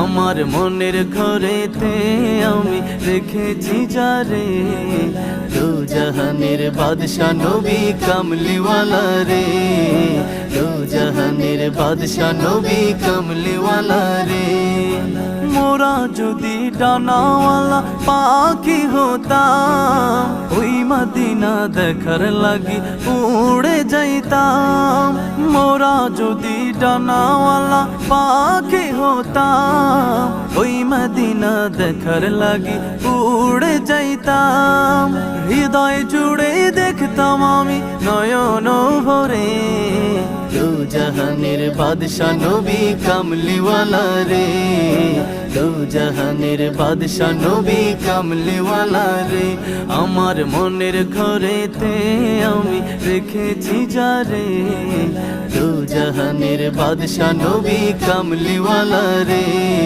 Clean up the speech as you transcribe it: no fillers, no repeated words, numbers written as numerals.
আমার মনের ঘরেতে আমি রেখেছি যারে, দু জাহানের বাদশা নবী কামলিওয়ালা রে, দু জাহানের বাদশা নবী কামলিওয়ালা রে। মোরা যদি ডানাওয়ালা পাখি হতাম, ওই মদিনা দেখার লাগি উড়ে যাইতাম। মোরা যদি ডানাওয়ালা পাখি হতাম, ওই মদিনা দেখার লাগি উড়ে যাইতাম। হৃদয় জুড়ে দেখতাম আমি নয়ন ভরে, দু জাহানের বাদশা নবী কামলিওয়ালা রে, দু জাহানের বাদশা নবী কামলিওয়ালা রে। আমার মনের ঘরেতে আমি রেখেছি যারে, দু জাহানের বাদশা নবী কামলিওয়ালা রে।